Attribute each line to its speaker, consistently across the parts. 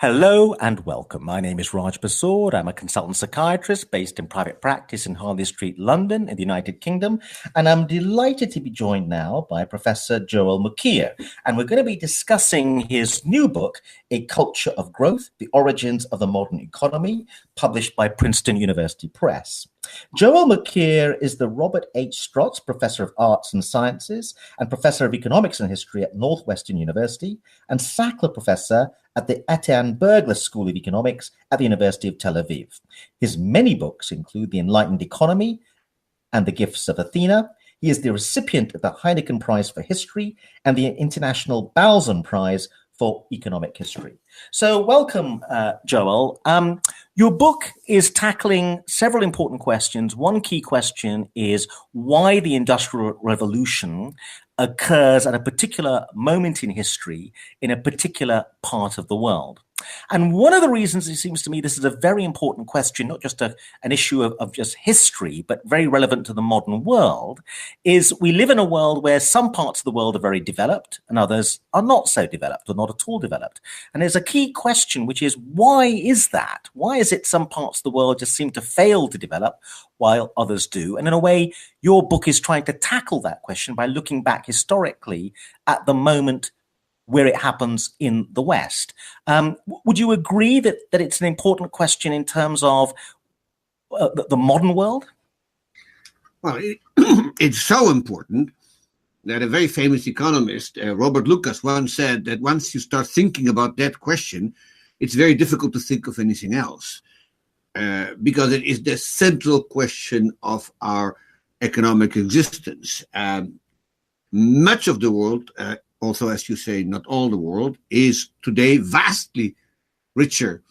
Speaker 1: Hello and welcome. My name is Raj Persaud. I'm a consultant psychiatrist based in private practice in Harley Street, London, in the United Kingdom. And I'm delighted to be joined now by Professor Joel Mokyr. And we're going to be discussing his new book, A Culture of Growth, The Origins of the Modern Economy, published by Princeton University Press. Joel Mokyr is the Robert H. Strotz Professor of Arts and Sciences and Professor of Economics and History at Northwestern University and Sackler Professor at the Etienne Bergler School of Economics at the University of Tel Aviv. His many books include The Enlightened Economy and The Gifts of Athena. He is the recipient of the Heineken Prize for History and the International Balzan Prize for Economic History. So welcome, Joel. Your book is tackling several important questions. One key question is why the Industrial Revolution occurs at a particular moment in history in a particular part of the world. And one of the reasons it seems to me this is a very important question, not just an issue of just history, but very relevant to the modern world, is we live in a world where some parts of the world are very developed and others are not so developed or not at all developed. And there's a key question, which is, why is that? Why is it some parts of the world just seem to fail to develop while others do? And in a way, your book is trying to tackle that question by looking back historically at the moment where it happens in the West. Would you agree that it's an important question in terms of the modern world?
Speaker 2: Well, it's so important that a very famous economist, Robert Lucas, once said that once you start thinking about that question, it's very difficult to think of anything else, because it is the central question of our economic existence. Much of the world, also, as you say, not all the world, is today vastly richer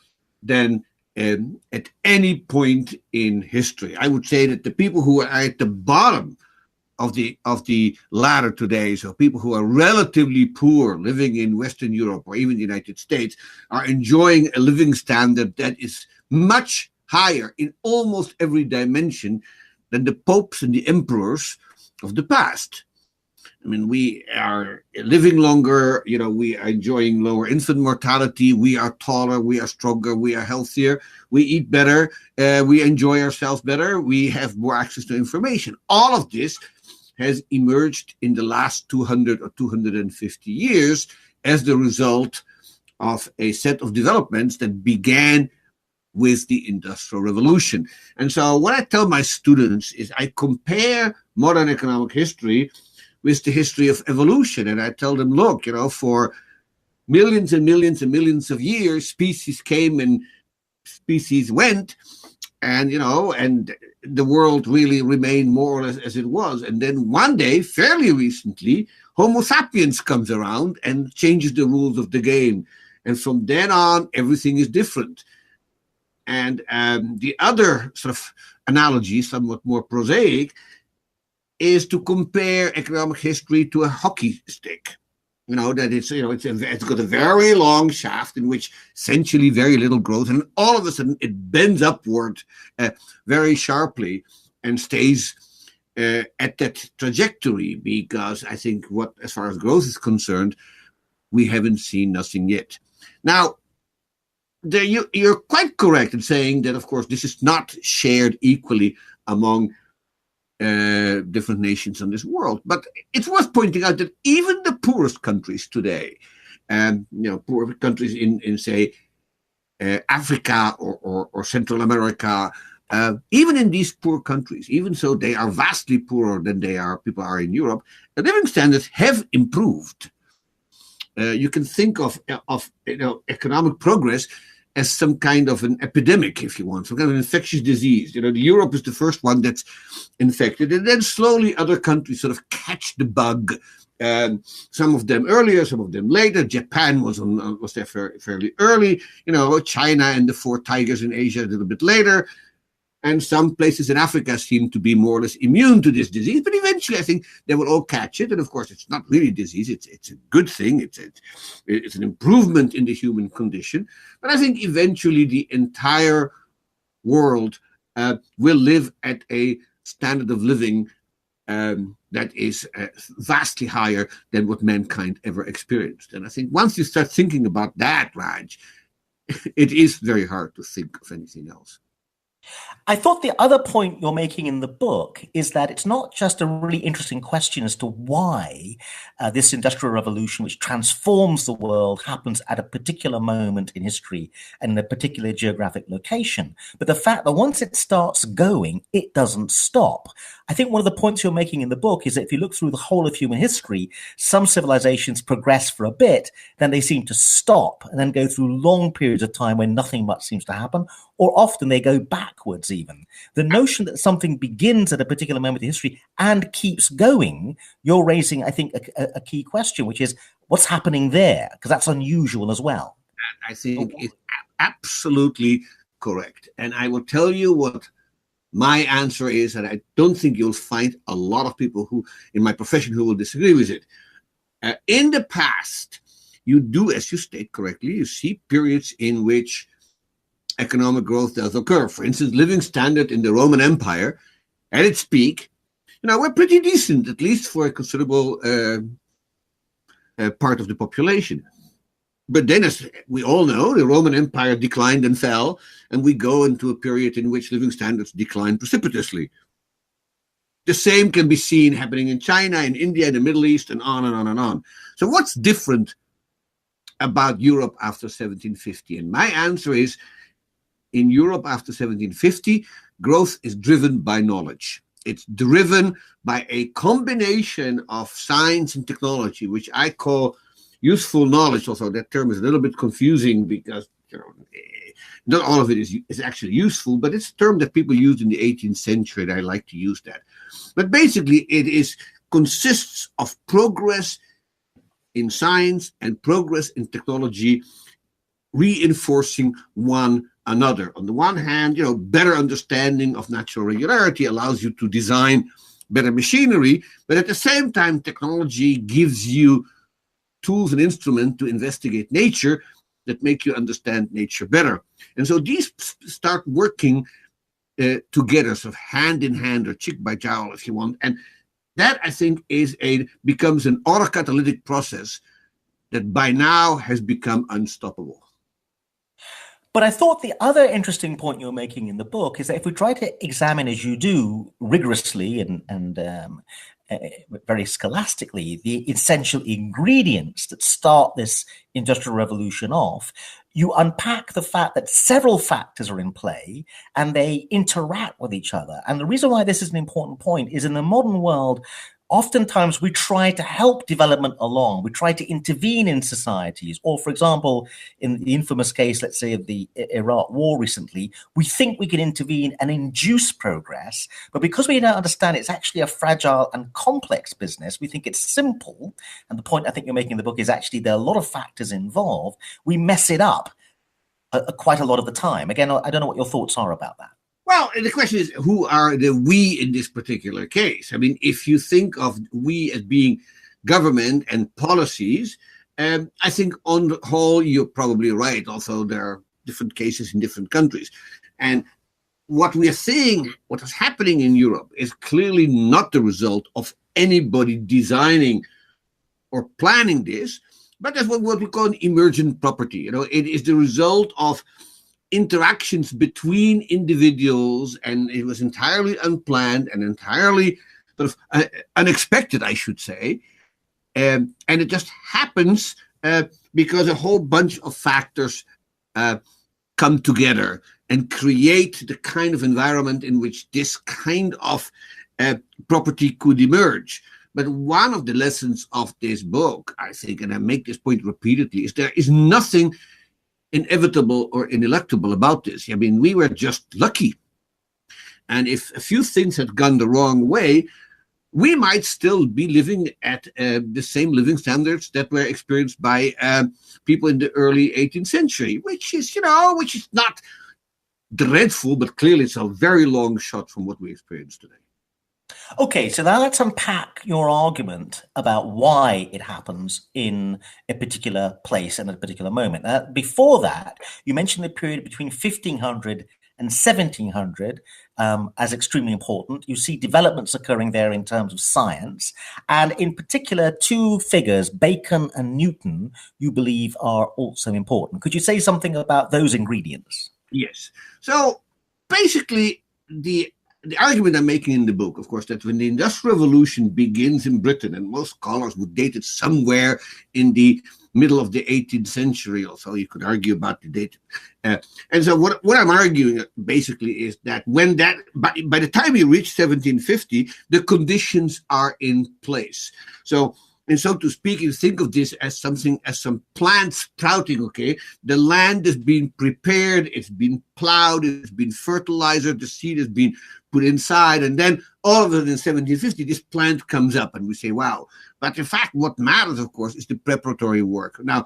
Speaker 2: than at any point in history. I would say that the people who are at the bottom of the ladder today, so people who are relatively poor living in Western Europe or even the United States, are enjoying a living standard that is much higher in almost every dimension than the popes and the emperors of the past. I mean, we are living longer, we are enjoying lower infant mortality, we are taller, we are stronger, we are healthier, we eat better, we enjoy ourselves better, we have more access to information. All of this has emerged in the last 200 or 250 years as the result of a set of developments that began with the Industrial Revolution. And so what I tell my students is I compare modern economic history with the history of evolution. And I tell them, look, for millions and millions and millions of years, species came and species went, and, and the world really remained more or less as it was. And then one day, fairly recently, Homo sapiens comes around and changes the rules of the game. And from then on, everything is different. And the other sort of analogy, somewhat more prosaic, is to compare economic history to a hockey stick. That it's got a very long shaft in which essentially very little growth, and all of a sudden it bends upward very sharply and stays at that trajectory, because I think as far as growth is concerned, we haven't seen nothing yet. Now, you're quite correct in saying that, of course, this is not shared equally among different nations in this world. But it's worth pointing out that even the poorest countries today, poor countries in say, Africa or Central America, even in these poor countries, even so they are vastly poorer than people are in Europe, the living standards have improved. You can think of economic progress as some kind of an epidemic, if you want, some kind of infectious disease. Europe is the first one that's infected, and then slowly other countries sort of catch the bug. Some of them earlier, some of them later. Japan was there fairly early. China and the four tigers in Asia a little bit later. And some places in Africa seem to be more or less immune to this disease. But eventually, I think they will all catch it. And of course, it's not really a disease. It's a good thing. It's an improvement in the human condition. But I think eventually the entire world will live at a standard of living that is vastly higher than what mankind ever experienced. And I think once you start thinking about that, Raj, it is very hard to think of anything else.
Speaker 1: I thought the other point you're making in the book is that it's not just a really interesting question as to why this industrial revolution, which transforms the world, happens at a particular moment in history and in a particular geographic location, but the fact that once it starts going, it doesn't stop. I think one of the points you're making in the book is that if you look through the whole of human history, some civilizations progress for a bit, then they seem to stop and then go through long periods of time when nothing much seems to happen, or often they go backwards even. The notion that something begins at a particular moment in history and keeps going, you're raising, I think, a key question, which is what's happening there? Because that's unusual as well.
Speaker 2: I think it's absolutely correct. And I will tell you what my answer is, and I don't think you'll find a lot of people who, in my profession, who will disagree with it. In the past, you do, as you state correctly, you see periods in which economic growth does occur. For instance, living standard in the Roman Empire at its peak, we're pretty decent, at least for a considerable part of the population. But then, as we all know, the Roman Empire declined and fell, and we go into a period in which living standards decline precipitously. The same can be seen happening in China, in India, in the Middle East, and on and on and on. So what's different about Europe after 1750? And my answer is, in Europe after 1750, growth is driven by knowledge. It's driven by a combination of science and technology, which I call useful knowledge. Also, that term is a little bit confusing because not all of it is actually useful, but it's a term that people used in the 18th century, and I like to use that. But basically, it consists of progress in science and progress in technology, reinforcing one another. On the one hand, better understanding of natural regularity allows you to design better machinery, but at the same time, technology gives you tools and instruments to investigate nature that make you understand nature better. And so these start working together, sort of hand in hand, or cheek by jowl, if you want. And that, I think, becomes an autocatalytic process that by now has become unstoppable.
Speaker 1: But I thought the other interesting point you're making in the book is that if we try to examine, as you do, rigorously and very scholastically, the essential ingredients that start this industrial revolution off, you unpack the fact that several factors are in play and they interact with each other. And the reason why this is an important point is in the modern world, oftentimes we try to help development along. We try to intervene in societies. Or, for example, in the infamous case, let's say, of the Iraq war recently, we think we can intervene and induce progress. But because we don't understand it's actually a fragile and complex business, we think it's simple. And the point I think you're making in the book is actually there are a lot of factors involved. We mess it up quite a lot of the time. Again, I don't know what your thoughts are about that.
Speaker 2: Well, the question is, who are the we in this particular case? I mean, if you think of we as being government and policies, I think on the whole, you're probably right. Also, there are different cases in different countries. And what we are seeing, what is happening in Europe is clearly not the result of anybody designing or planning this, but that's what we call emergent property. It is the result of interactions between individuals, and it was entirely unplanned and entirely sort of unexpected, I should say. And it just happens because a whole bunch of factors come together and create the kind of environment in which this kind of property could emerge. But one of the lessons of this book, I think, and I make this point repeatedly, is there is nothing inevitable or ineluctable about this. I mean, we were just lucky. And if a few things had gone the wrong way, we might still be living at the same living standards that were experienced by people in the early 18th century, which is not dreadful, but clearly it's a very long shot from what we experience today.
Speaker 1: Okay, so now let's unpack your argument about why it happens in a particular place and at a particular moment. Before that, you mentioned the period between 1500 and 1700 as extremely important. You see developments occurring there in terms of science, and in particular, two figures, Bacon and Newton, you believe are also important. Could you say something about those ingredients?
Speaker 2: Yes. So basically, the argument I'm making in the book, of course, that when the Industrial Revolution begins in Britain, and most scholars would date it somewhere in the middle of the 18th century, or so you could argue about the date. And so what I'm arguing basically is that when that, by the time we reach 1750, the conditions are in place. So, and so to speak, you think of this as something, as some plant sprouting, okay? The land has been prepared, it's been plowed, it's been fertilized, the seed has been put inside, and then all of it in 1750, this plant comes up, and we say, wow. But in fact, what matters, of course, is the preparatory work. Now,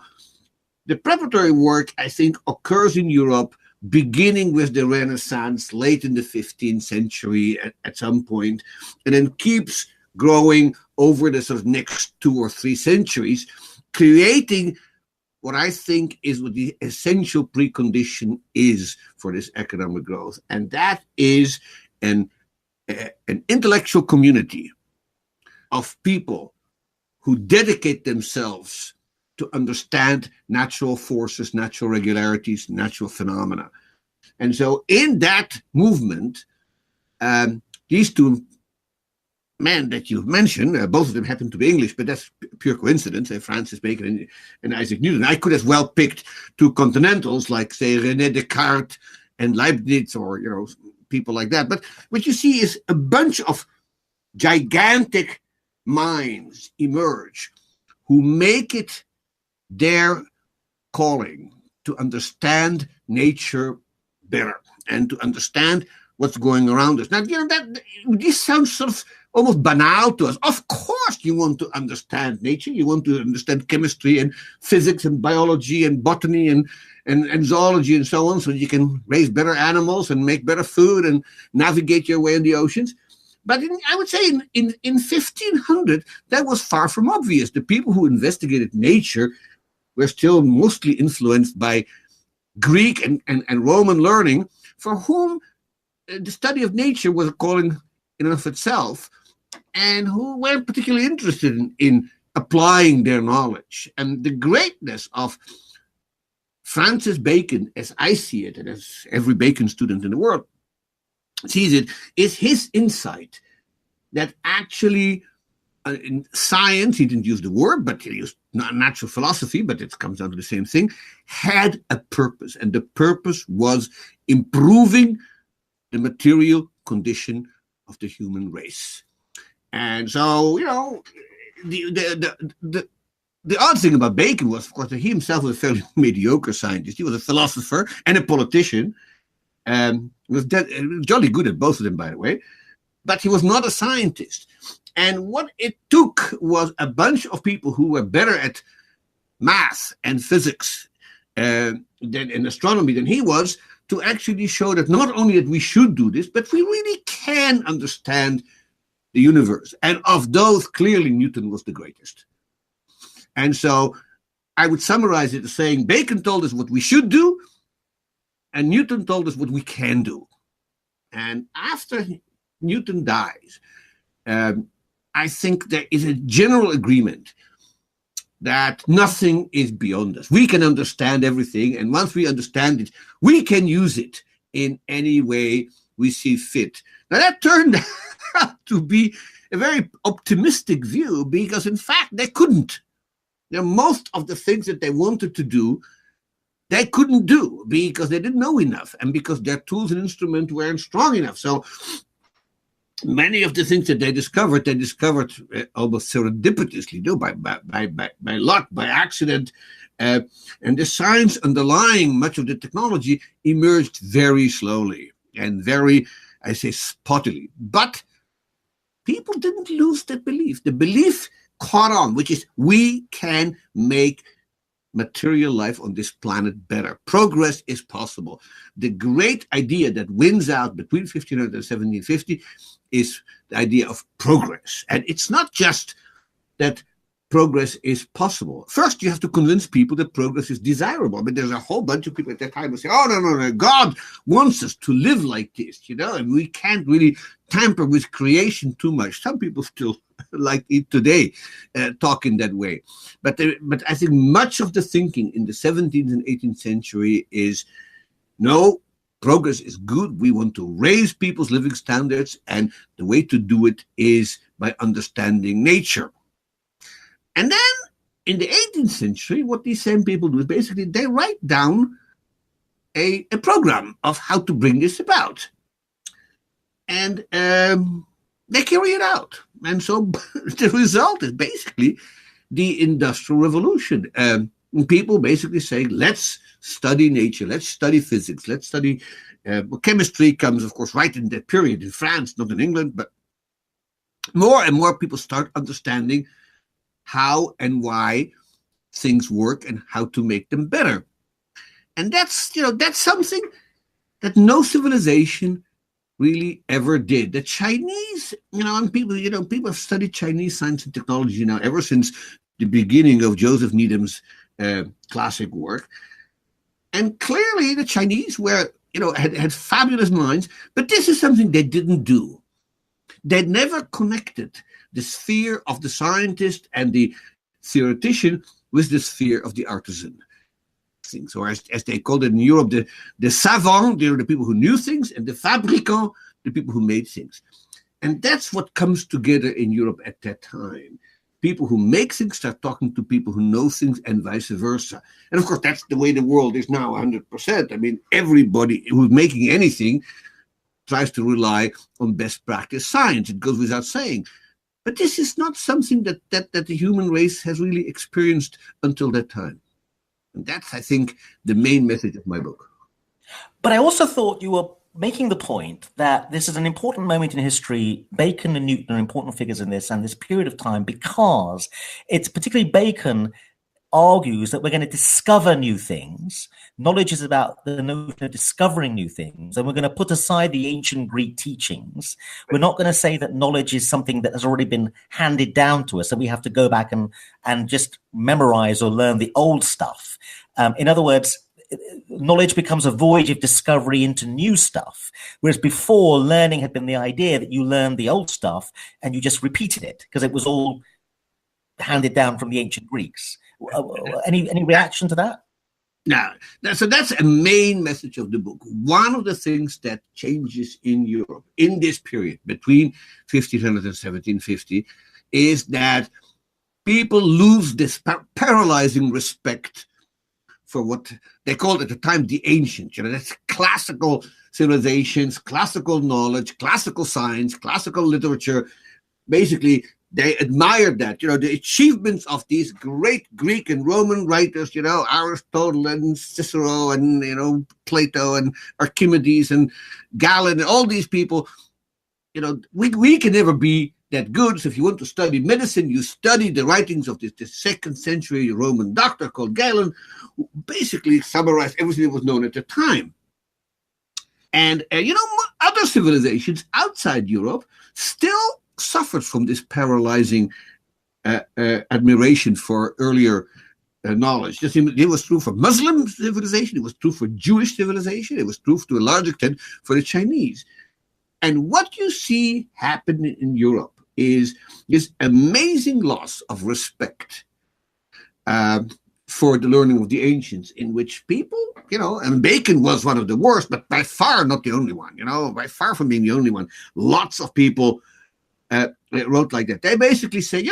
Speaker 2: the preparatory work, I think, occurs in Europe beginning with the Renaissance, late in the 15th century at some point, and then keeps growing over the sort of next 2 or 3 centuries, creating what I think is what the essential precondition is for this economic growth. And that is an intellectual community of people who dedicate themselves to understand natural forces, natural regularities, natural phenomena. And so in that movement, these two men that you've mentioned, both of them happen to be English, but that's pure coincidence, Francis Bacon and Isaac Newton. I could as well picked two continentals like, say, René Descartes and Leibniz, or, you know, people like that. But what you see is a bunch of gigantic minds emerge who make it their calling to understand nature better and to understand what's going around us. Now, you know, this sounds sort of almost banal to us. Of course you want to understand nature. You want to understand chemistry and physics and biology and botany and zoology and so on, so you can raise better animals and make better food and navigate your way in the oceans. But I would say in 1500, that was far from obvious. The people who investigated nature were still mostly influenced by Greek and Roman learning, for whom the study of nature was a calling in and of itself, and who weren't particularly interested in applying their knowledge. And the greatness of Francis Bacon, as I see it, and as every Bacon student in the world sees it, is his insight that actually in science, he didn't use the word, but he used natural philosophy, but it comes down to the same thing, had a purpose. And the purpose was improving the material condition of the human race. And so, you know, the odd thing about Bacon was, of course, that he himself was a fairly mediocre scientist. He was a philosopher and a politician. Was jolly good at both of them, by the way. But he was not a scientist. And what it took was a bunch of people who were better at math and physics and astronomy than he was, to actually show that not only that we should do this, but we really can understand the universe. And of those, clearly Newton was the greatest. And so I would summarize it as saying Bacon told us what we should do, and Newton told us what we can do. And after Newton dies, I think there is a general agreement that nothing is beyond us. We can understand everything, and once we understand it, we can use it in any way we see fit. Now, that turned out to be a very optimistic view, because in fact they couldn't. You know, most of the things that they wanted to do, they couldn't do because they didn't know enough, and because their tools and instruments weren't strong enough. So many of the things that they discovered almost serendipitously, by luck, by accident. And the science underlying much of the technology emerged very slowly and very, I say, spottily. But people didn't lose that belief. The belief caught on, which is we can make material life on this planet better. Progress is possible. The great idea that wins out between 1500 and 1750 is the idea of progress. And it's not just that progress is possible. First, you have to convince people that progress is desirable. I mean, there's a whole bunch of people at that time who say, oh, no, God wants us to live like this, and we can't really tamper with creation too much. Some people still like it today, talk in that way. But I think much of the thinking in the 17th and 18th century is, no, progress is good. We want to raise people's living standards, and the way to do it is by understanding nature. And then in the 18th century, what these same people do is basically they write down a program of how to bring this about. And they carry it out. And so the result is basically the Industrial Revolution. People basically say, let's study nature, let's study physics, let's study chemistry comes, of course, right in that period in France, not in England, but more and more people start understanding how and why things work and how to make them better. And that's something that no civilization really ever did. The Chinese, and people have studied Chinese science and technology now ever since the beginning of Joseph Needham's classic work. And clearly the Chinese were, had fabulous minds, but this is something they didn't do. They never connected the sphere of the scientist and the theoretician with the sphere of the artisan. Things, or as they called it in Europe, the savant, the people who knew things, and the fabricant, the people who made things. And that's what comes together in Europe at that time. People who make things start talking to people who know things, and vice versa. And of course, that's the way the world is now 100%. I mean, everybody who's making anything tries to rely on best practice science. It goes without saying. But this is not something that the human race has really experienced until that time. And that's, I think, the main message of my book.
Speaker 1: But I also thought you were making the point that this is an important moment in history. Bacon and Newton are important figures in this and this period of time, because it's particularly Bacon argues that we're going to discover new things. Knowledge is about the notion of discovering new things, and we're going to put aside the ancient Greek teachings. We're not going to say that knowledge is something that has already been handed down to us, and we have to go back and just memorize or learn the old stuff. In other words, knowledge becomes a voyage of discovery into new stuff, whereas before, learning had been the idea that you learned the old stuff and you just repeated it because it was all handed down from the ancient Greeks. Any reaction to that?
Speaker 2: No. So that's a main message of the book. One of the things that changes in Europe in this period between 1500 and 1750 is that people lose this paralyzing respect for what they called at the time the ancient. That's classical civilizations, classical knowledge, classical science, classical literature. Basically, they admired that, the achievements of these great Greek and Roman writers, Aristotle and Cicero and, Plato and Archimedes and Galen and all these people. We can never be that good. So if you want to study medicine, you study the writings of this second century Roman doctor called Galen, who basically summarized everything that was known at the time. And, other civilizations outside Europe still suffered from this paralyzing admiration for earlier knowledge. It was true for Muslim civilization, it was true for Jewish civilization, it was true to a large extent for the Chinese. And what you see happen in Europe is this amazing loss of respect for the learning of the ancients, in which people, and Bacon was one of the worst, but by far not the only one, by far from being the only one. Lots of people wrote like that. They basically say,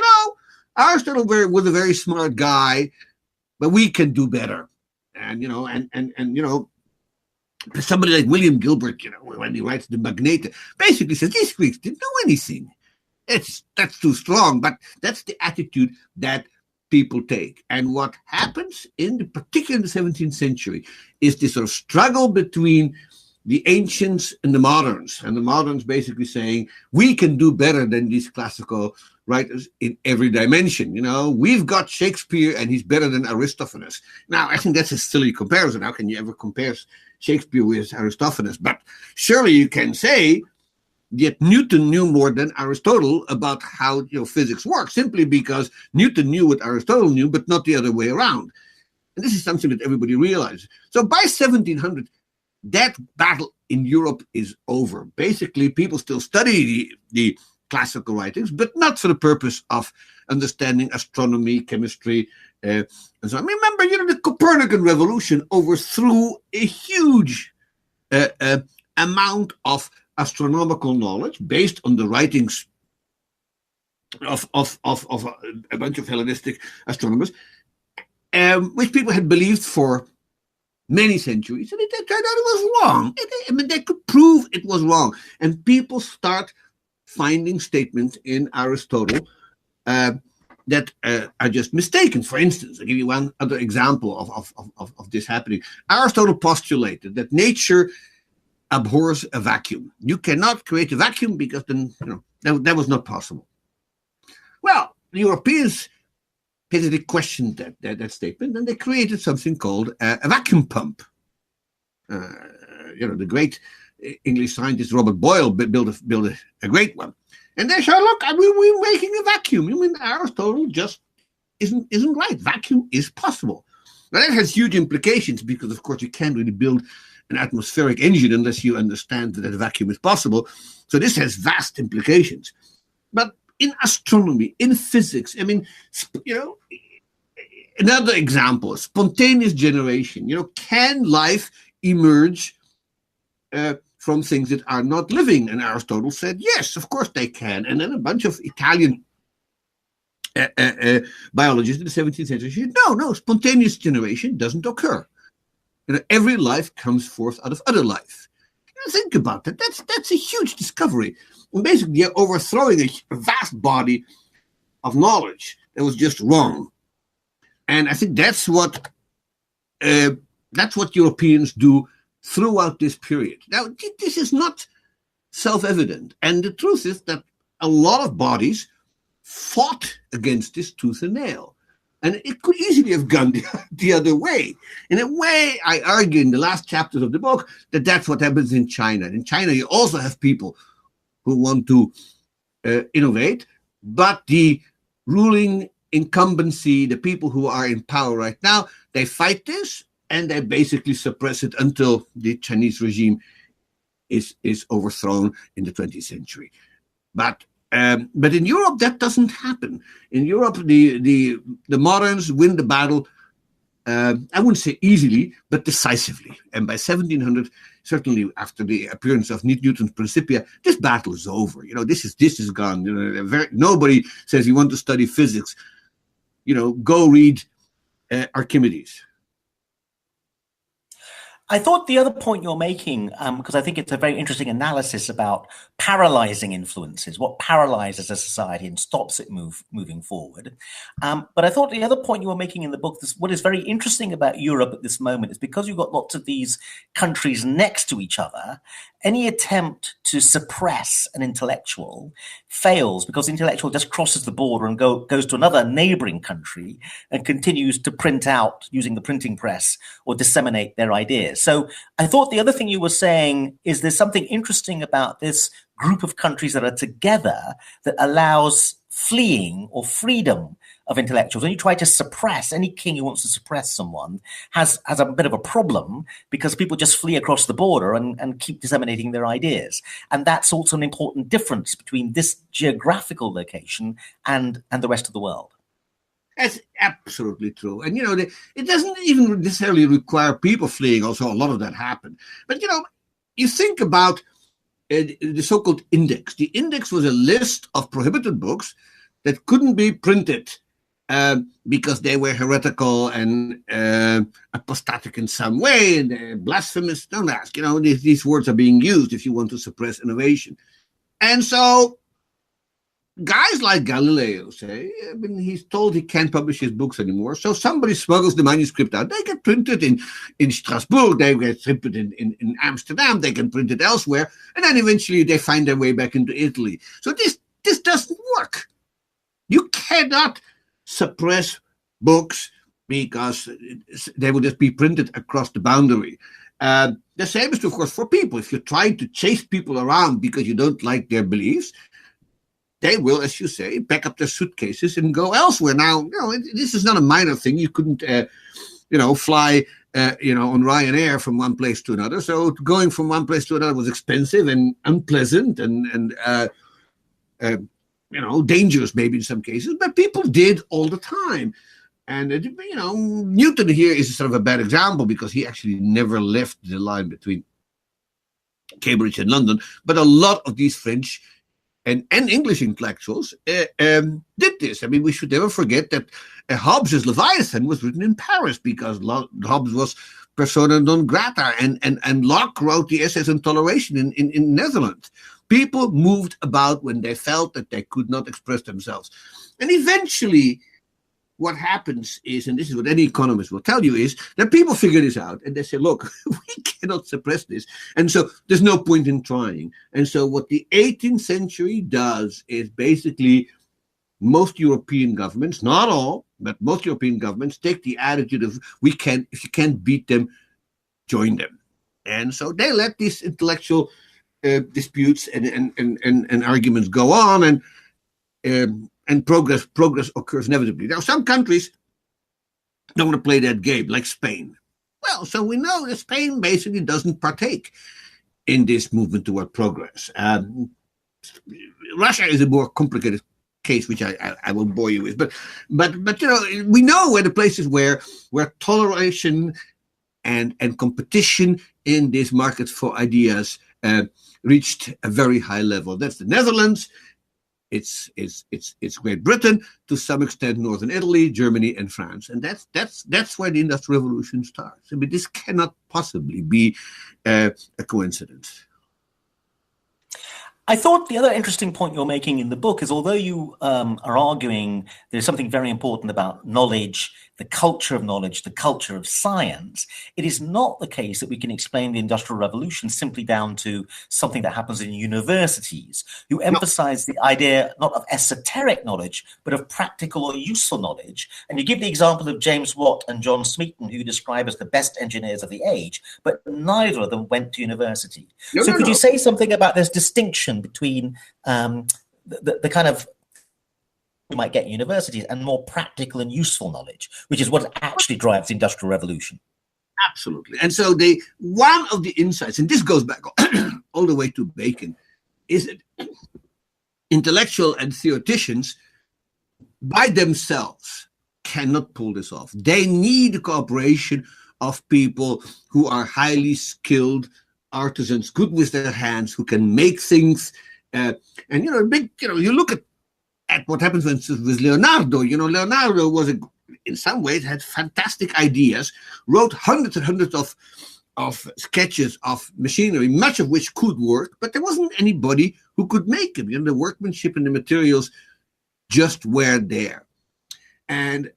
Speaker 2: Aristotle was a very smart guy, but we can do better. And, somebody like William Gilbert, when he writes the Magneta, basically says these Greeks didn't know anything. That's too strong, but that's the attitude that people take. And what happens particularly in the 17th century is this sort of struggle between the ancients and the moderns, and the moderns basically saying, we can do better than these classical writers in every dimension. We've got Shakespeare and he's better than Aristophanes. Now, I think that's a silly comparison. How can you ever compare Shakespeare with Aristophanes? But surely you can say Yet Newton knew more than Aristotle about how physics works, simply because Newton knew what Aristotle knew, but not the other way around. And this is something that everybody realizes. So by 1700, that battle in Europe is over. Basically, people still study the classical writings, but not for the purpose of understanding astronomy, chemistry, and so on. Remember, the Copernican Revolution overthrew a huge amount of astronomical knowledge based on the writings of a bunch of Hellenistic astronomers, which people had believed for many centuries, and it turned out it was wrong. They could prove it was wrong, and people start finding statements in Aristotle that are just mistaken. For instance, I'll give you one other example of this happening. Aristotle postulated that nature abhors a vacuum. You cannot create a vacuum because then that was not possible. Well, the Europeans basically questioned that statement, and they created something called a vacuum pump. The great English scientist Robert Boyle built a great one, and they said, "Look, we're making a vacuum. Aristotle just isn't right. Vacuum is possible." Now that has huge implications because, of course, you can't really build an atmospheric engine unless you understand that a vacuum is possible. So this has vast implications. But in astronomy, in physics, another example, spontaneous generation. Can life emerge from things that are not living? And Aristotle said, yes, of course they can. And then a bunch of Italian biologists in the 17th century said, no, spontaneous generation doesn't occur. Every life comes forth out of other life. Think about that. That's a huge discovery. And basically, you're overthrowing a vast body of knowledge that was just wrong. And I think that's what Europeans do throughout this period. Now, this is not self-evident. And the truth is that a lot of bodies fought against this tooth and nail. And it could easily have gone the other way. In a way, I argue in the last chapters of the book that that's what happens in China. In China, you also have people who want to innovate, but the ruling incumbency, the people who are in power right now, they fight this and they basically suppress it until the Chinese regime is overthrown in the 20th century. But in Europe, that doesn't happen. In Europe, the moderns win the battle, I wouldn't say easily, but decisively. And by 1700, certainly after the appearance of Newton's Principia, this battle is over. This is gone. Nobody says you want to study physics. Go read Archimedes.
Speaker 1: I thought the other point you're making, because I think it's a very interesting analysis about paralyzing influences, what paralyzes a society and stops it moving forward. But I thought the other point you were making in the book, what is very interesting about Europe at this moment is because you've got lots of these countries next to each other, any attempt to suppress an intellectual fails because the intellectual just crosses the border and goes to another neighboring country and continues to print out using the printing press or disseminate their ideas. So I thought the other thing you were saying is there's something interesting about this group of countries that are together that allows fleeing or freedom of intellectuals. When you try to suppress, any king who wants to suppress someone has a bit of a problem because people just flee across the border and keep disseminating their ideas. And that's also an important difference between this geographical location and the rest of the world.
Speaker 2: That's absolutely true. And, it doesn't even necessarily require people fleeing. Also, a lot of that happened. But, you think about the so-called index. The index was a list of prohibited books that couldn't be printed because they were heretical and apostatic in some way, and blasphemous. Don't ask. These words are being used if you want to suppress innovation. And so guys like Galileo say, he's told he can't publish his books anymore, so somebody smuggles the manuscript out. They get printed in Strasbourg, they get printed in Amsterdam, they can print it elsewhere, and then eventually they find their way back into Italy. So this doesn't work. You cannot suppress books because they will just be printed across the boundary. The same is true, of course, for people. If you're trying to chase people around because you don't like their beliefs, they will, as you say, pack up their suitcases and go elsewhere. Now, this is not a minor thing. You couldn't, fly, on Ryanair from one place to another. So going from one place to another was expensive and unpleasant and dangerous maybe in some cases. But people did all the time. And, Newton here is sort of a bad example because he actually never left the line between Cambridge and London. But a lot of these French and English intellectuals did this. I mean, we should never forget that Hobbes' Leviathan was written in Paris because Hobbes was persona non grata, and Locke wrote the Essays on Toleration in Netherlands. People moved about when they felt that they could not express themselves. And eventually, what happens is, and this is what any economist will tell you, is that people figure this out and they say, look, we cannot suppress this. And so there's no point in trying. And so what the 18th century does is basically most European governments, not all, but most European governments take the attitude of if you can't beat them, join them. And so they let these intellectual disputes and arguments go on, and progress occurs inevitably. Now, some countries don't want to play that game, like Spain. Well, so we know that Spain basically doesn't partake in this movement toward progress. Russia is a more complicated case, which I will bore you with. But we know where the places where toleration and competition in these markets for ideas reached a very high level. That's the Netherlands. It's Great Britain, to some extent Northern Italy, Germany, and France, and that's where the Industrial Revolution starts. I mean, this cannot possibly be a coincidence.
Speaker 1: I thought the other interesting point you're making in the book is, although you are arguing there's something very important about knowledge, the culture of knowledge, the culture of science, it is not the case that we can explain the Industrial Revolution simply down to something that happens in universities. You emphasize the idea not of esoteric knowledge, but of practical or useful knowledge. And you give the example of James Watt and John Smeaton, who you describe as the best engineers of the age, but neither of them went to university. Could you say something about this distinction between the kind of you might get at universities and more practical and useful knowledge, which is what actually drives the Industrial Revolution?
Speaker 2: Absolutely. And so one of the insights, and this goes back all the way to Bacon, is that intellectual and theoreticians by themselves cannot pull this off. They need the cooperation of people who are highly skilled artisans, good with their hands, who can make things. You look at what happens with Leonardo. Leonardo was in some ways had fantastic ideas, wrote hundreds and hundreds of sketches of machinery, much of which could work, but there wasn't anybody who could make them. The workmanship and the materials just were there. And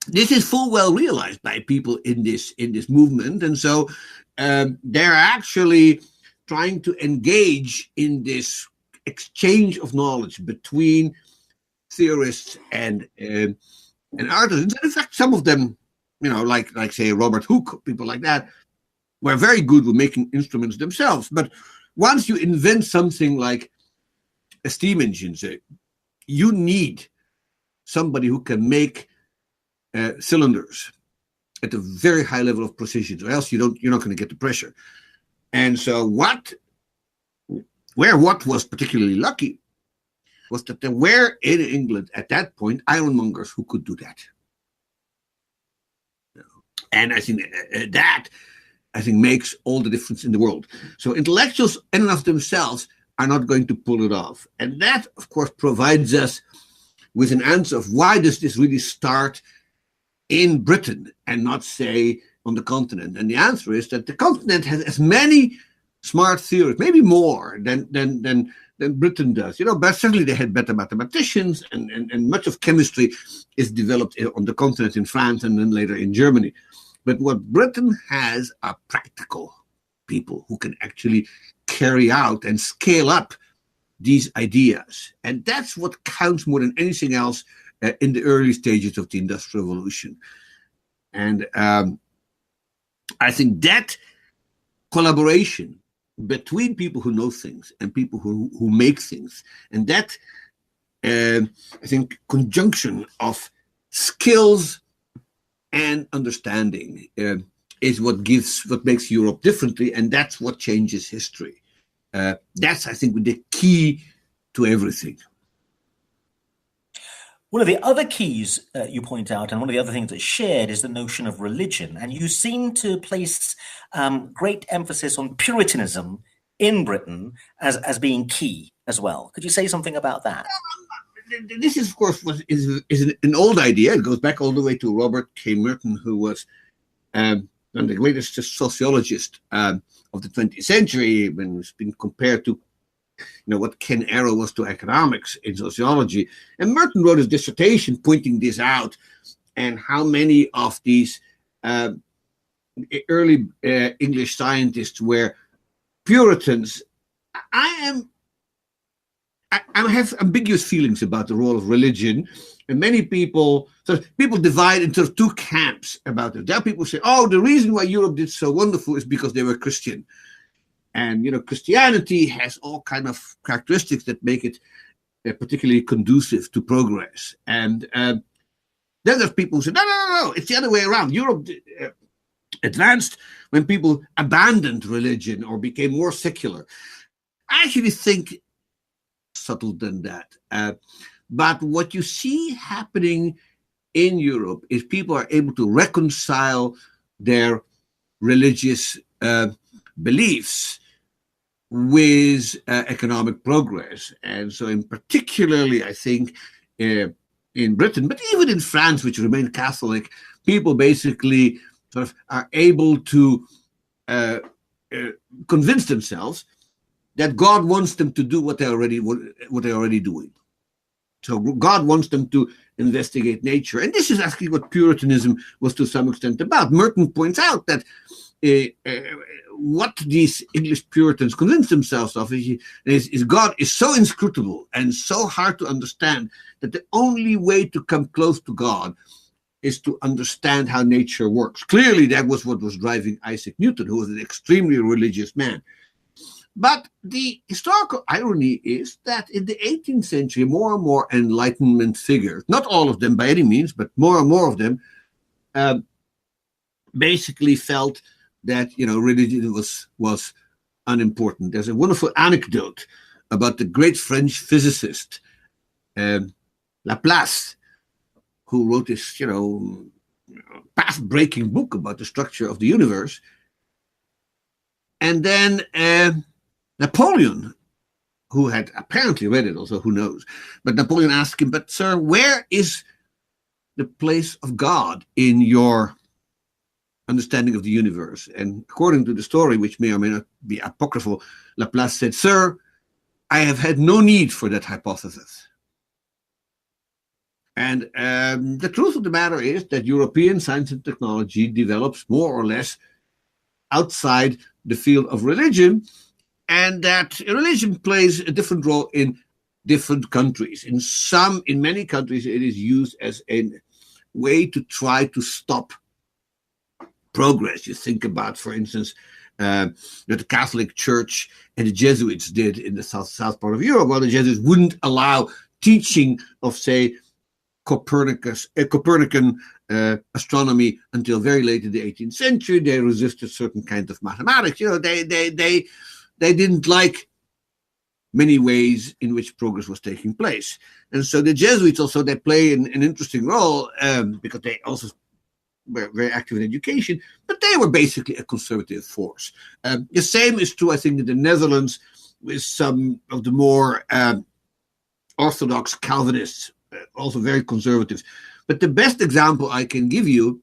Speaker 2: this is full well realized by people in this movement. And so they're actually trying to engage in this exchange of knowledge between theorists and artisans. And in fact, some of them, like say Robert Hooke, people like that, were very good with making instruments themselves. But once you invent something like a steam engine, you need somebody who can make cylinders at a very high level of precision, or else you're not going to get the pressure. And so where Watt was particularly lucky was that there were in England at that point ironmongers who could do that. And I think that makes all the difference in the world. So intellectuals in and of themselves are not going to pull it off. And that, of course, provides us with an answer of why does this really start in Britain and not, say, on the continent. And the answer is that the continent has as many smart theorists, maybe more than Britain does. But certainly they had better mathematicians, and much of chemistry is developed on the continent in France and then later in Germany. But what Britain has are practical people who can actually carry out and scale up these ideas. And that's what counts more than anything else in the early stages of the Industrial Revolution. And I think that collaboration between people who know things and people who make things, and that I think conjunction of skills and understanding is what makes Europe differently, and that's what changes history. That's, I think, the key to everything.
Speaker 1: One of the other keys you point out, and one of the other things that's shared, is the notion of religion. And you seem to place great emphasis on Puritanism in Britain as being key as well. Could you say something about that?
Speaker 2: This is, of course, is an old idea. It goes back all the way to Robert K. Merton, who was one of the greatest sociologists of the 20th century, when it's been compared to what Ken Arrow was to economics in sociology. And Merton wrote his dissertation pointing this out, and how many of these early English scientists were Puritans. I have ambiguous feelings about the role of religion, and many people divide into two camps about it. There are people who say, oh, the reason why Europe did so wonderful is because they were Christian. And, Christianity has all kind of characteristics that make it particularly conducive to progress. And then there's people who say, no, it's the other way around. Europe advanced when people abandoned religion or became more secular. I actually think subtle than that. But what you see happening in Europe is people are able to reconcile their religious beliefs with economic progress. And so in particularly, I think, in Britain, but even in France, which remained Catholic, people basically sort of are able to convince themselves that God wants them to do what they're already doing. So God wants them to investigate nature. And this is actually what Puritanism was to some extent about. Merton points out that what these English Puritans convinced themselves of is God is so inscrutable and so hard to understand that the only way to come close to God is to understand how nature works. Clearly, that was what was driving Isaac Newton, who was an extremely religious man. But the historical irony is that in the 18th century, more and more Enlightenment figures, not all of them by any means, but more and more of them, basically felt that religion was unimportant. There's a wonderful anecdote about the great French physicist Laplace, who wrote this path-breaking book about the structure of the universe. And then Napoleon, who had apparently read it, also who knows, but Napoleon asked him, but sir, where is the place of God in your understanding of the universe? And according to the story, which may or may not be apocryphal, Laplace said, sir, I have had no need for that hypothesis. And the truth of the matter is that European science and technology develops more or less outside the field of religion, and that religion plays a different role in different countries. In many countries, it is used as a way to try to stop progress. You think about, for instance, the Catholic Church and the Jesuits did in the south part of Europe. Well, the Jesuits wouldn't allow teaching of, say, Copernican astronomy until very late in the 18th century. They resisted certain kinds of mathematics. They didn't like many ways in which progress was taking place. And so the Jesuits also, they play an interesting role because they also were very active in education, but they were basically a conservative force. The same is true, I think, in the Netherlands with some of the more orthodox Calvinists, also very conservative. But the best example I can give you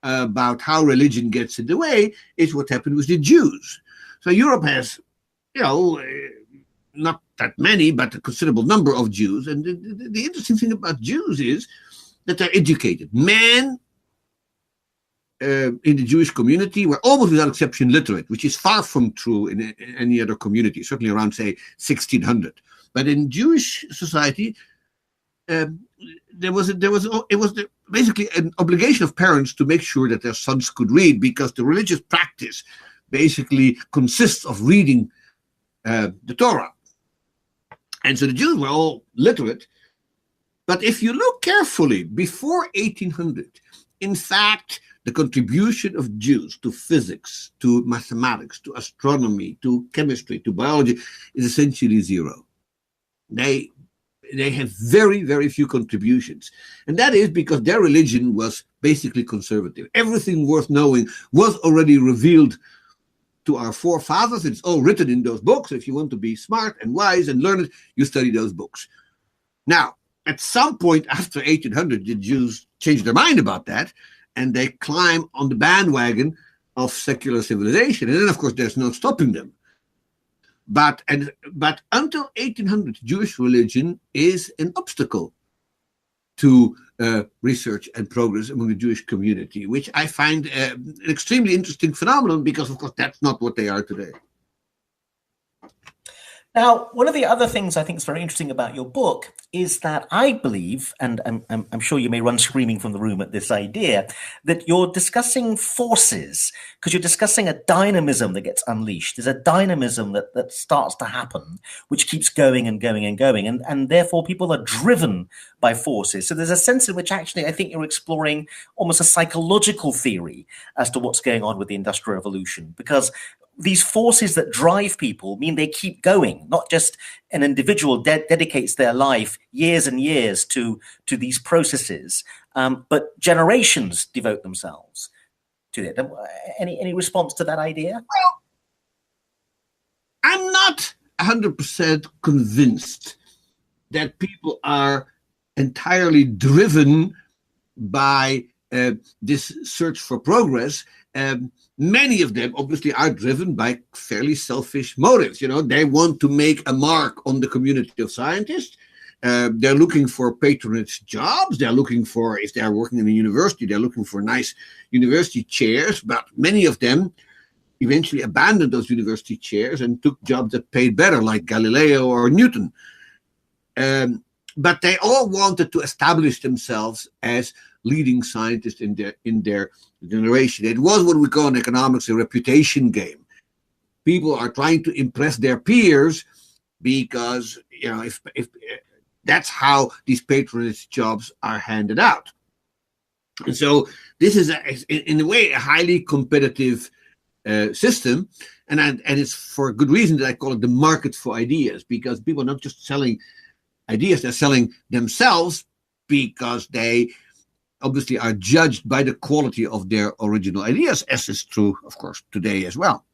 Speaker 2: about how religion gets in the way is what happened with the Jews. So Europe has, not that many, but a considerable number of Jews. And the interesting thing about Jews is that they're educated. Men in the Jewish community were almost without exception literate, which is far from true in any other community, certainly around, say, 1600. But in Jewish society, basically an obligation of parents to make sure that their sons could read, because the religious practice basically consists of reading the Torah. And so the Jews were all literate. But if you look carefully, before 1800, in fact, the contribution of Jews to physics, to mathematics, to astronomy, to chemistry, to biology is essentially zero. They have very, very few contributions. And that is because their religion was basically conservative. Everything worth knowing was already revealed to our forefathers. It's all written in those books. If you want to be smart and wise and learned, you study those books. Now, at some point after 1800, the Jews changed their mind about that, and they climb on the bandwagon of secular civilization. And then, of course, there's no stopping them. But until 1800, Jewish religion is an obstacle to research and progress among the Jewish community, which I find an extremely interesting phenomenon, because, of course, that's not what they are today.
Speaker 1: Now, one of the other things I think is very interesting about your book is that I believe, and I'm sure you may run screaming from the room at this idea, that you're discussing forces, because you're discussing a dynamism that gets unleashed. There's a dynamism that starts to happen, which keeps going and going and going, and therefore people are driven by forces. So there's a sense in which actually I think you're exploring almost a psychological theory as to what's going on with the Industrial Revolution, because these forces that drive people mean they keep going, not just an individual dedicates their life years and years to these processes, but generations devote themselves to it. Any response to that idea?
Speaker 2: Well, I'm not 100% convinced that people are entirely driven by this search for progress. Many of them obviously are driven by fairly selfish motives. You know, they want to make a mark on the community of scientists. They're looking for patronage jobs. They're looking for, if they're working in a university, they're looking for nice university chairs. But many of them eventually abandoned those university chairs and took jobs that paid better, like Galileo or Newton. But they all wanted to establish themselves as leading scientists in their generation. It was what we call in economics a reputation game. People are trying to impress their peers because, you know, if that's how these patronage jobs are handed out. And so this is, in a way, a highly competitive system, and it's for a good reason that I call it the market for ideas, because people are not just selling ideas, they're selling themselves, because they obviously are judged by the quality of their original ideas, as is true, of course, today as well.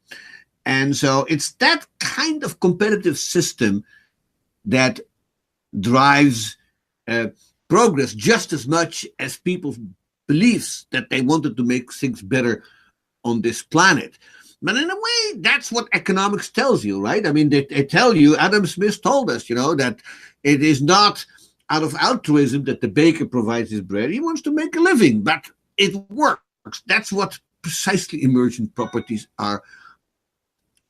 Speaker 2: And so it's that kind of competitive system that drives progress just as much as people's beliefs that they wanted to make things better on this planet. But in a way, that's what economics tells you, right? I mean, they tell you, Adam Smith told us, you know, that it is not out of altruism that the baker provides his bread. He wants to make a living, but it works. That's what precisely emergent properties are.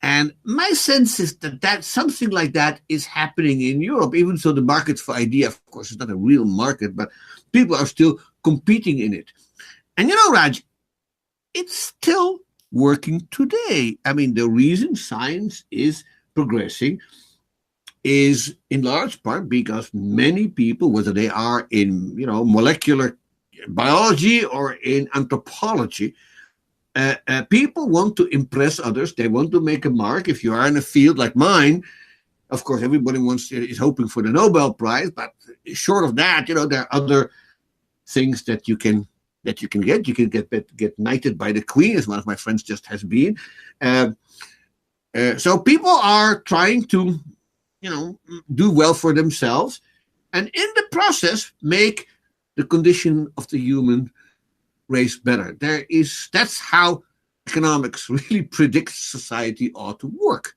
Speaker 2: And my sense is that something like that is happening in Europe, even so the market for idea, of course, is not a real market, but people are still competing in it. And you know, Raj, it's still working today. I mean, the reason science is progressing is in large part because many people, whether they are in, you know, molecular biology or in anthropology, people want to impress others. They want to make a mark. If you are in a field like mine, of course, everybody is hoping for the Nobel Prize. But short of that, you know, there are other things that you can get. You can get knighted by the Queen, as one of my friends just has been. So people are trying to, you know, do well for themselves, and in the process make the condition of the human race better. That's how economics really predicts society ought to work.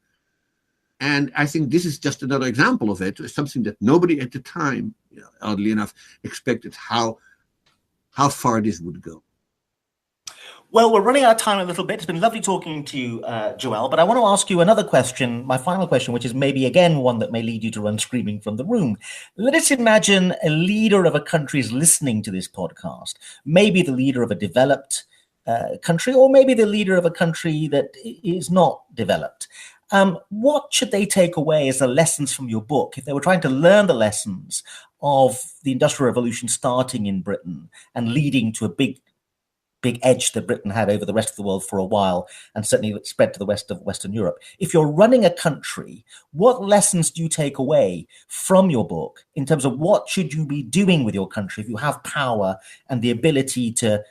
Speaker 2: And I think this is just another example of it. It's something that nobody at the time, you know, oddly enough, expected how far this would go.
Speaker 1: Well, we're running out of time a little bit. It's been lovely talking to you, Joel, but I want to ask you another question, my final question, which is maybe again one that may lead you to run screaming from the room. Let us imagine a leader of a country is listening to this podcast, maybe the leader of a developed country, or maybe the leader of a country that is not developed. What should they take away as the lessons from your book if they were trying to learn the lessons of the Industrial Revolution starting in Britain and leading to a big edge that Britain had over the rest of the world for a while, and certainly spread to the rest of Western Europe? If you're running a country, what lessons do you take away from your book in terms of what should you be doing with your country if you have power and the ability to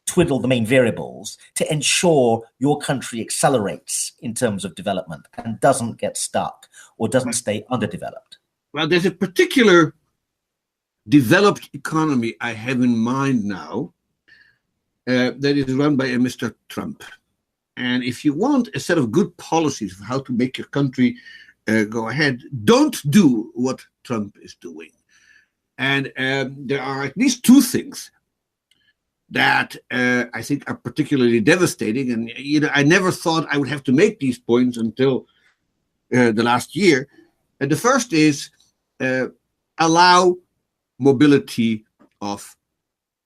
Speaker 1: twiddle the main variables to ensure your country accelerates in terms of development and doesn't get stuck or doesn't stay underdeveloped?
Speaker 2: Well, there's a particular developed economy I have in mind now, that is run by a Mr. Trump. And if you want a set of good policies for how to make your country go ahead, don't do what Trump is doing. And there are at least two things that I think are particularly devastating. And I never thought I would have to make these points until the last year. And the first is allow mobility of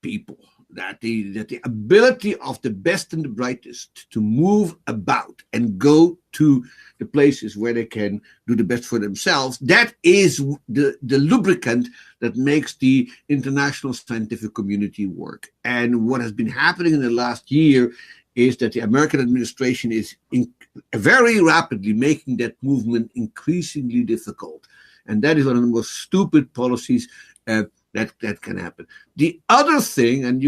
Speaker 2: people. That the ability of the best and the brightest to move about and go to the places where they can do the best for themselves, that is the lubricant that makes the international scientific community work. And what has been happening in the last year is that the American administration is very rapidly making that movement increasingly difficult. And that is one of the most stupid policies that can happen. The other thing, and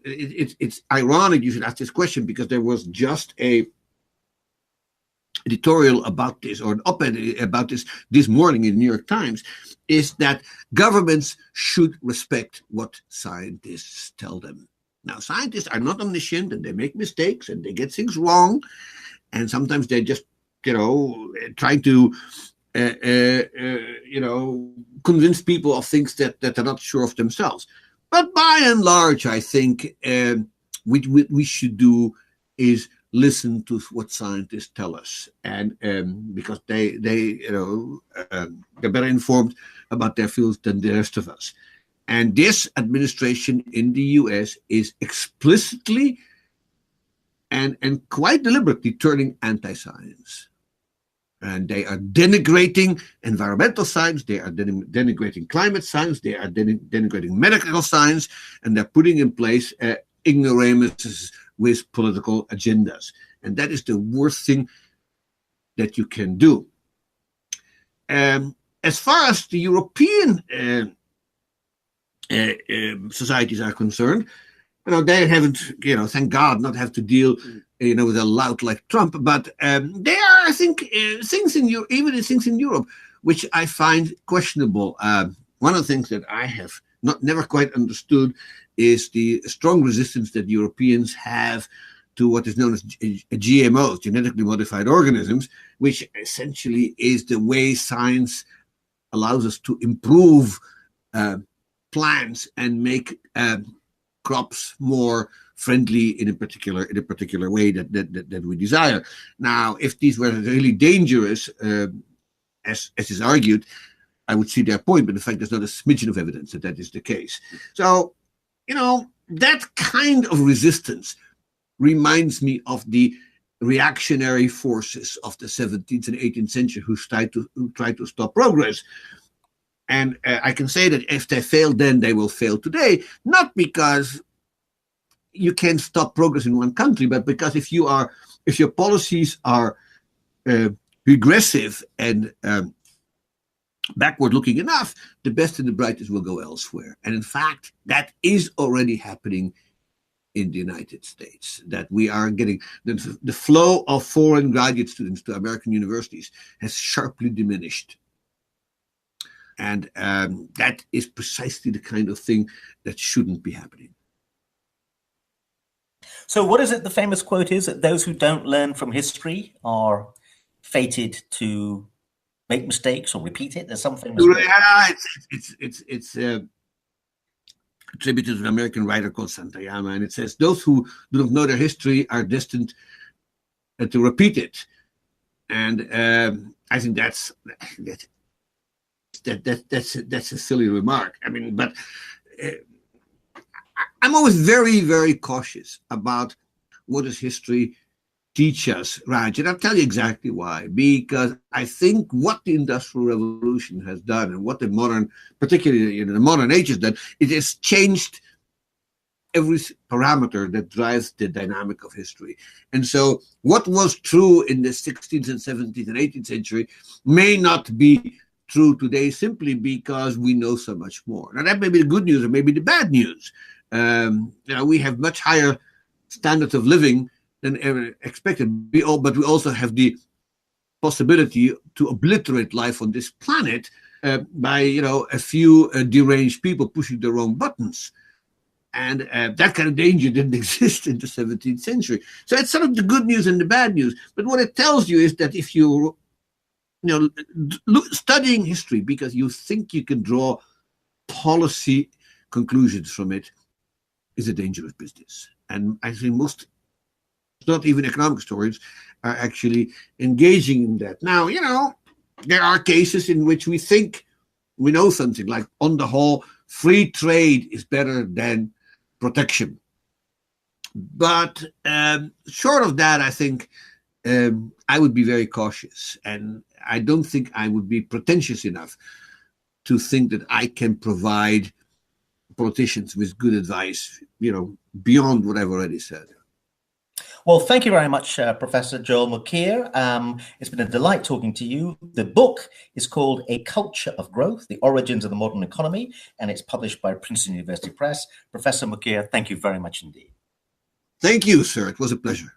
Speaker 2: it's ironic you should ask this question, because there was just a editorial about this, or an op-ed about this morning in the New York Times, is that governments should respect what scientists tell them. Now, scientists are not omniscient, and they make mistakes, and they get things wrong, and sometimes they just, trying to convince people of things that they're not sure of themselves. But by and large, I think what we should do is listen to what scientists tell us, and because they're better informed about their fields than the rest of us. And this administration in the US is explicitly and quite deliberately turning anti-science. And they are denigrating environmental science, they are denigrating climate science, they are denigrating medical science, and they're putting in place ignoramuses with political agendas. And that is the worst thing that you can do. As far as the European societies are concerned, they haven't, thank God, not have to deal with a lout like Trump, but there are, I think, things in Europe which I find questionable. One of the things that I have never quite understood is the strong resistance that Europeans have to what is known as GMOs, genetically modified organisms, which essentially is the way science allows us to improve plants and make crops more friendly in a particular way that we desire. Now, if these were really dangerous, as is argued, I would see their point, but in fact, there's not a smidgen of evidence that is the case. So, that kind of resistance reminds me of the reactionary forces of the 17th and 18th century who tried to stop progress. And I can say that if they failed then, they will fail today, not because you can't stop progress in one country, but because if your policies are regressive and backward looking enough, the best and the brightest will go elsewhere. And in fact, that is already happening in the United States, that we are getting the flow of foreign graduate students to American universities has sharply diminished. And that is precisely the kind of thing that shouldn't be happening.
Speaker 1: So what is it the famous quote is, that those who don't learn from history are fated to make mistakes or repeat it? There's some famous quote.
Speaker 2: Yeah, it's attributed to an American writer called Santayama, and it says, those who do not know their history are destined to repeat it. And I think that's a silly remark. I mean, but I'm always very, very cautious about what does history teach us, Raj, and I'll tell you exactly why. Because I think what the Industrial Revolution has done, and what the modern, particularly in the modern age has done, it has changed every parameter that drives the dynamic of history. And so what was true in the 16th and 17th and 18th century may not be true today, simply because we know so much more. Now, that may be the good news or maybe the bad news. We have much higher standards of living than ever expected. But we also have the possibility to obliterate life on this planet by a few deranged people pushing the wrong buttons. And that kind of danger didn't exist in the 17th century. So it's sort of the good news and the bad news. But what it tells you is that if you studying history because you think you can draw policy conclusions from it is a dangerous business. And I think most, not even economic historians, are actually engaging in that. Now, there are cases in which we think we know something, like on the whole, free trade is better than protection. But short of that, I think I would be very cautious. And I don't think I would be pretentious enough to think that I can provide politicians with good advice, beyond what I've already said.
Speaker 1: Well, thank you very much, Professor Joel Mokyr. It's been a delight talking to you. The book is called A Culture of Growth, The Origins of the Modern Economy, and it's published by Princeton University Press. Professor Mokyr, thank you very much indeed.
Speaker 2: Thank you, sir. It was a pleasure.